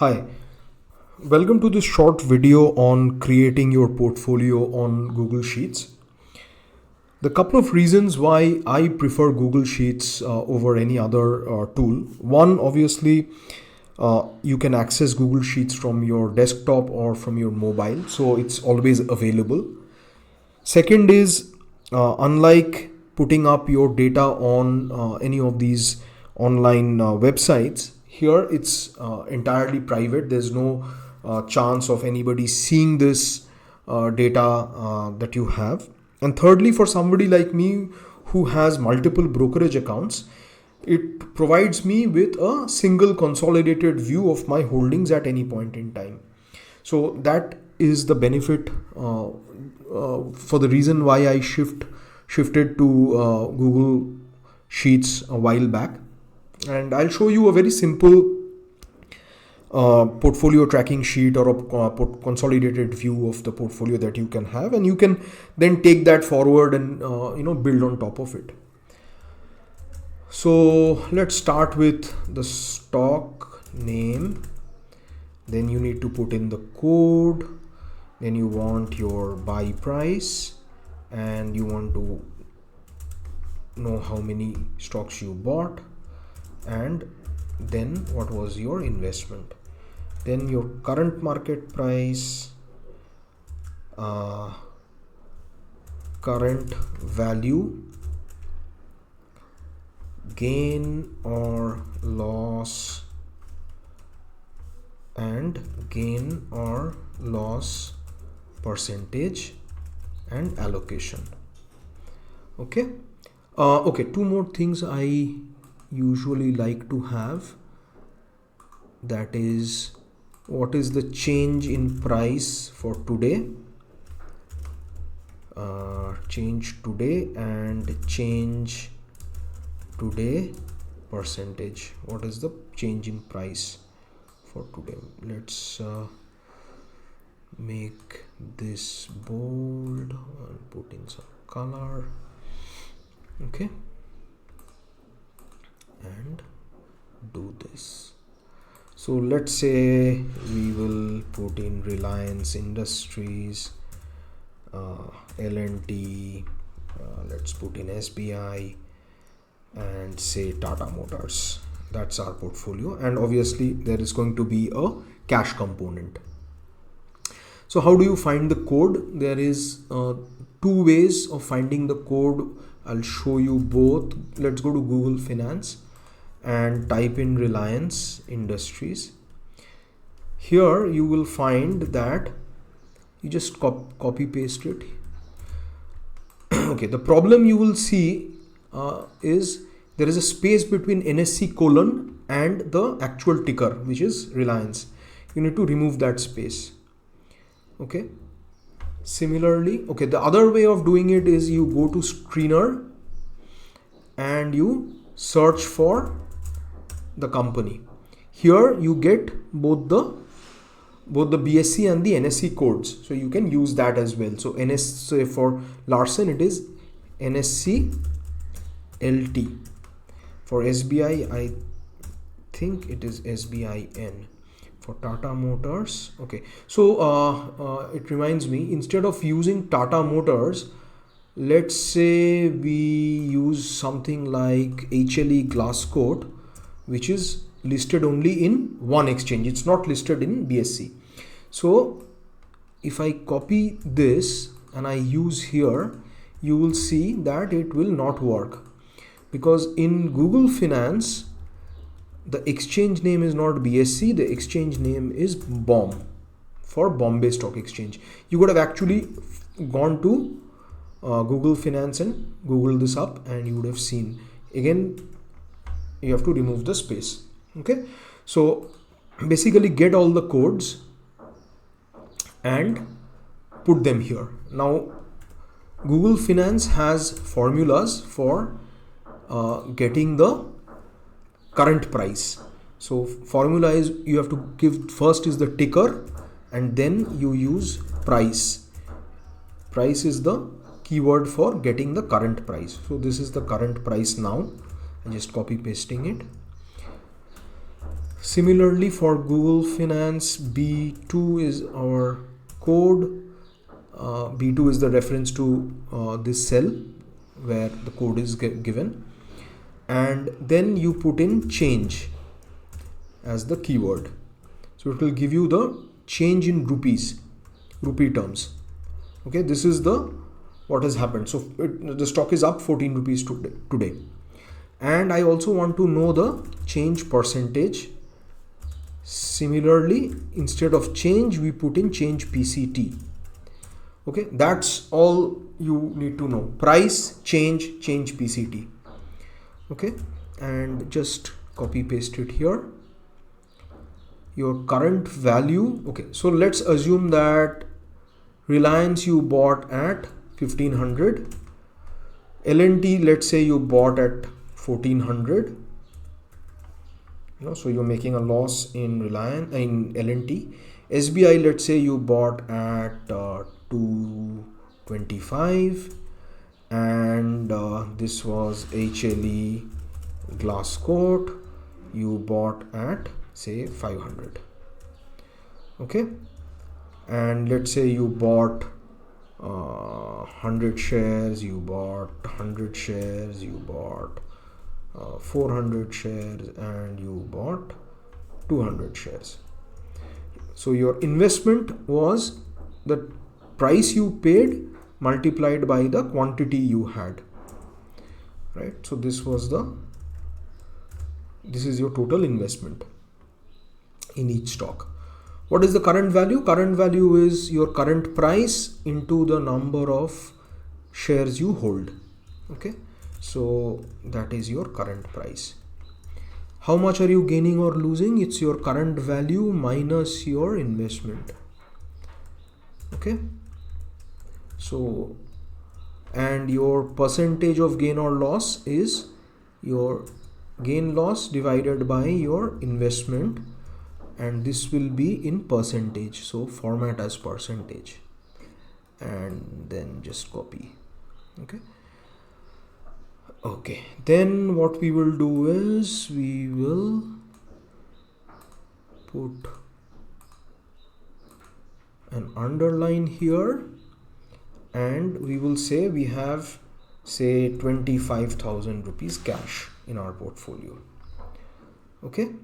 Hi, welcome to this short video on creating your portfolio on Google Sheets. The couple of reasons why I prefer Google Sheets over any other tool. One, obviously, you can access Google Sheets from your desktop or from your mobile, so it's always available. Second is, unlike putting up your data on any of these online websites, here it's entirely private. There's no chance of anybody seeing this data that you have. And thirdly, for somebody like me who has multiple brokerage accounts, it provides me with a single consolidated view of my holdings at any point in time. So that is the benefit for the reason why I shifted to Google Sheets a while back. And I'll show you a very simple portfolio tracking sheet or a consolidated view of the portfolio that you can have, and you can then take that forward and build on top of it. So let's start with the stock name. Then you need to put in the code. Then you want your buy price, and you want to know how many stocks you bought, and then what was your investment. Then your current market price, current value, gain or loss, and gain or loss percentage, and allocation. Okay. Two more things I usually like to have. That is, what is the change in price for today, change today, and change today percentage. What is the change in price for today? Let's make this bold and put in some color. Okay, and do this. So let's say we will put in Reliance Industries, L&T, let's put in SBI, and say Tata Motors. That's our portfolio, and obviously there is going to be a cash component. So how do you find the code? There is two ways of finding the code. I'll show you both. Let's go to Google Finance and type in Reliance Industries. Here you will find that you just copy paste it. Okay, the problem you will see is there is a space between NSC colon and the actual ticker, which is Reliance. You need to remove that space. Okay. Similarly, the other way of doing it is you go to screener and you search for the company. Here you get both the BSC and the NSC codes, so you can use that as well. So NSC for Larsen, it is NSC LT. For SBI, I think it is SBIN. For Tata Motors, okay. So it reminds me, instead of using Tata Motors, let's say we use something like HLE Glasscoat, which is listed only in one exchange. It's not listed in BSC. So if I copy this and I use here, you will see that it will not work, because in Google Finance, the exchange name is not BSC, the exchange name is BOM, for Bombay Stock Exchange. You could have actually gone to Google Finance and Google this up, and you would have seen. Again, you have to remove the space. Okay, so basically get all the codes and put them here. Now Google Finance has formulas for getting the current price. So formula is, you have to give, first is the ticker, and then you use price. Price is the keyword for getting the current price. So this is the current price now. I'm just copy pasting it. Similarly, for Google Finance, B2 is our code. B2 is the reference to this cell where the code is given, and then you put in change as the keyword. So it will give you the change in rupee terms. Okay, this is the what has happened. So the stock is up 14 rupees today, and I also want to know the change percentage. Similarly, instead of change, we put in change PCT. Okay, that's all you need to know. Price, change PCT. Okay, and just copy paste it here. Your current value. Okay, so let's assume that Reliance you bought at 1500. L&T, let's say you bought at 1400. So you're making a loss in Reliance, in L&T. SBI, let's say you bought at 225, and this was HLE glass coat, you bought at say 500. Okay, and let's say you bought 100 shares, you bought 100 shares, you bought 400 shares, and you bought 200 shares. So your investment was the price you paid multiplied by the quantity you had, right? So this is your total investment in each stock. What is the current value? Current value is your current price into the number of shares you hold. Okay, so that is your current price. How much are you gaining or losing? It's your current value minus your investment. Okay, so, and your percentage of gain or loss is your gain loss divided by your investment, and this will be in percentage, so format as percentage, and then just copy. Okay, then what we will do is we will put an underline here, and we will say we have say 25,000 rupees cash in our portfolio. Okay,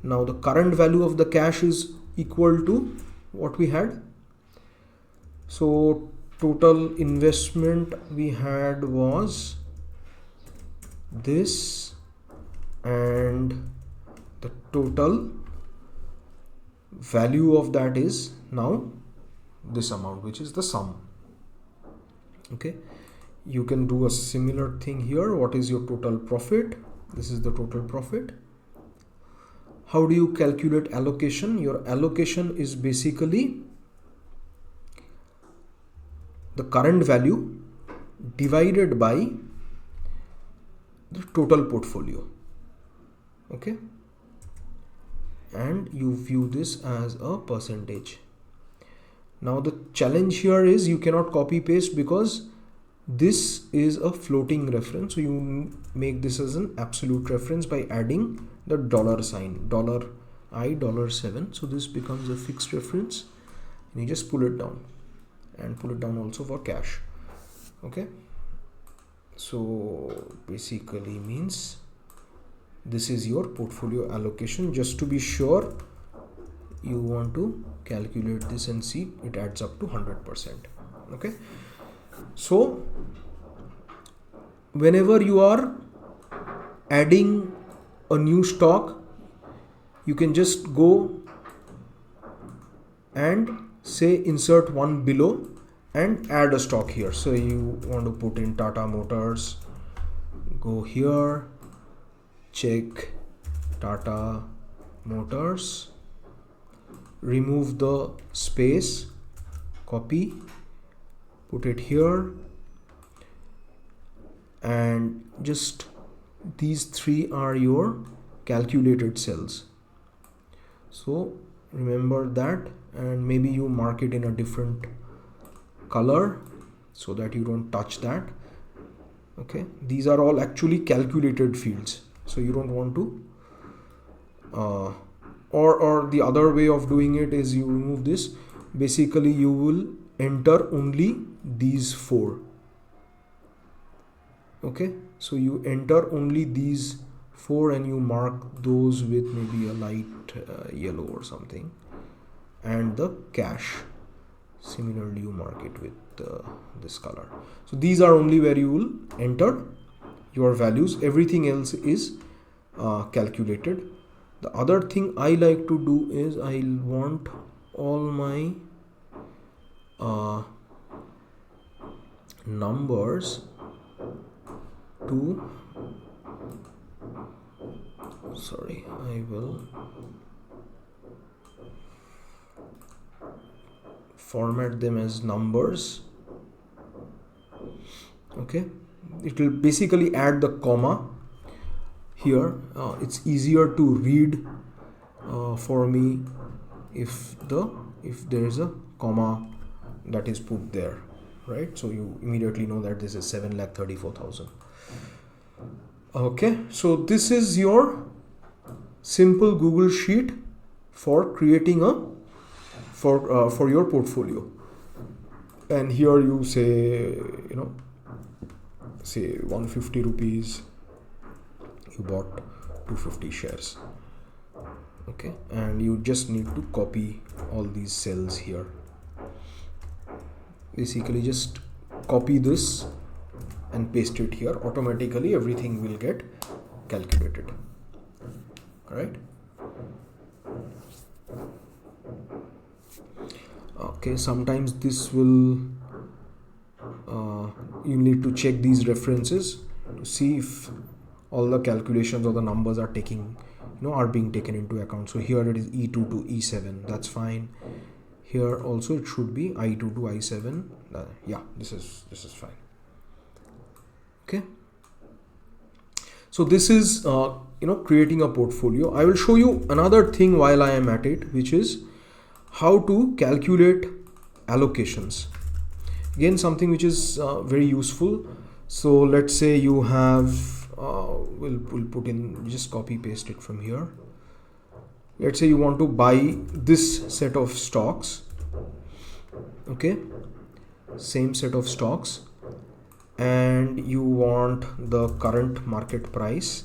now the current value of the cash is equal to what we had. So total investment we had was this, and the total value of that is now this amount, which is the sum. Okay, you can do a similar thing here. What is your total profit? This is the total profit. How do you calculate allocation? Your allocation is basically the current value divided by the total portfolio. Okay, and you view this as a percentage. Now the challenge here is you cannot copy paste because this is a floating reference, so you make this as an absolute reference by adding the dollar sign, $7. So this becomes a fixed reference, and you just pull it down, and pull it down also for cash. Okay, so basically means this is your portfolio allocation. Just to be sure, you want to calculate this and see it adds up to 100%. Okay, so whenever you are adding a new stock, you can just go and say insert one below and add a stock here. So you want to put in Tata Motors, go here, check Tata Motors, remove the space, copy, put it here, and just these three are your calculated cells. So remember that, and maybe you mark it in a different color so that you don't touch that. Okay, these are all actually calculated fields, so you don't want to or the other way of doing it is you remove this. Basically you will enter only these four. Okay, so you enter only these four and you mark those with maybe a light yellow or something, and the cash, similarly you mark it with this color. So these are only where you will enter your values. Everything else is calculated. The other thing I like to do is I want all my numbers to, sorry, I will format them as numbers. Okay, it will basically add the comma here. It's easier to read for me if there is a comma that is put there, right? So you immediately know that this is 7,34,000. Okay, so this is your simple Google Sheet for creating a for your portfolio. And here you say, say 150 rupees, you bought 250 shares. Okay, and you just need to copy all these cells here. Basically just copy this and paste it here. Automatically everything will get calculated. All right. Okay, sometimes this will you need to check these references to see if all the calculations or the numbers are are being taken into account. So here it is E2 to E7, that's fine. Here also it should be I2 to I7. Yeah, this is fine. Okay, so this is creating a portfolio. I will show you another thing while I am at it, which is how to calculate allocations. Again, something which is very useful. So let's say you have we'll put in, just copy paste it from here. Let's say you want to buy this set of stocks. Okay, same set of stocks, and you want the current market price.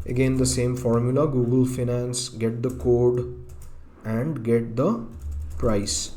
Again, the same formula, Google Finance, get the code and get the price.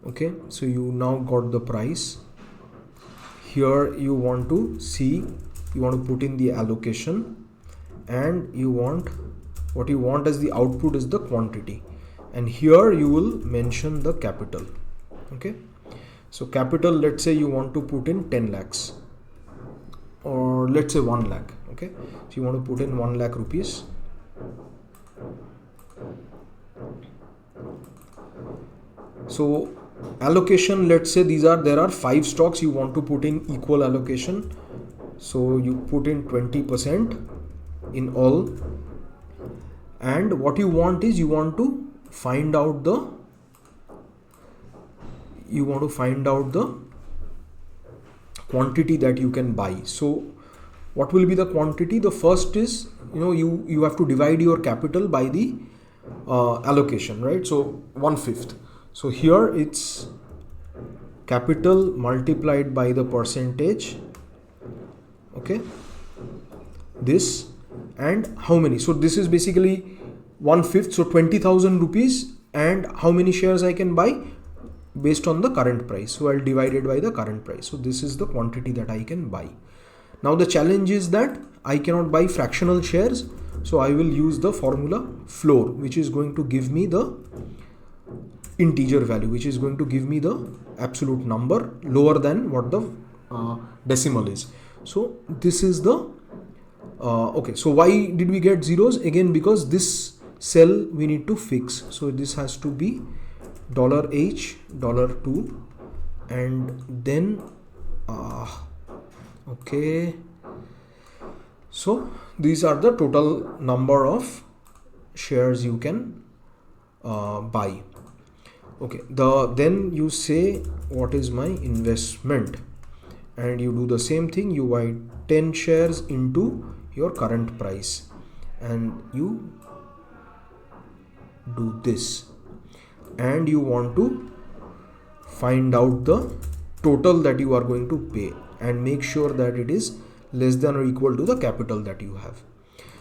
Okay, so you now got the price. Here you want to see, you want to put in the allocation, and what you want as the output is the quantity, and here you will mention the capital. Okay, so capital, let's say you want to put in 10 lakhs, or let's say 1 lakh. Okay, so you want to put in 1 lakh rupees. So allocation, let's say there are 5 stocks, you want to put in equal allocation, so you put in 20% in all. And what you want is, you want to find out the quantity that you can buy. So what will be the quantity? The first is, you have to divide your capital by the allocation, right? So 1/5. So here it's capital multiplied by the percentage. Okay, this, and how many. So this is basically 1/5, so 20,000 rupees, and how many shares I can buy based on the current price. So I'll divide it by the current price. So this is the quantity that I can buy. Now the challenge is that I cannot buy fractional shares, so I will use the formula floor, which is going to give me the integer value, which is going to give me the absolute number lower than what the decimal is. So this is the okay, so why did we get zeros? Again, because this cell we need to fix, so this has to be $H $2, and then okay, so these are the total number of shares you can buy. Okay, then you say what is my investment, and you do the same thing. You buy 10 shares into your current price. and you do this, and you want to find out the total that you are going to pay and make sure that it is less than or equal to the capital that you have.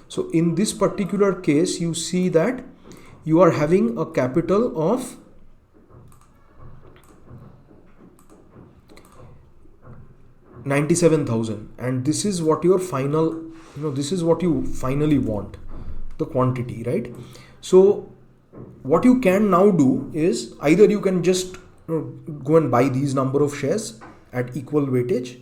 So in this particular case, you see that you are having a capital of 97,000, and this is what your final, this is what you finally want, the quantity, right? So what you can now do is either you can just go and buy these number of shares at equal weightage,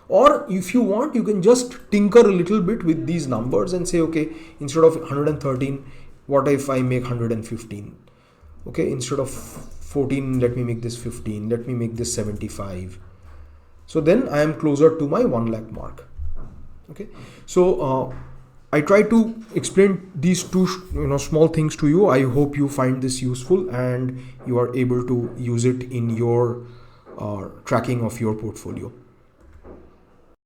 or if you want, you can just tinker a little bit with these numbers and say, okay, instead of 113, what if I make 115? Okay, instead of 14, let me make this 15, let me make this 75. So then I am closer to my 1 lakh mark. Okay, so I try to explain these two small things to you. I hope you find this useful and you are able to use it in your tracking of your portfolio.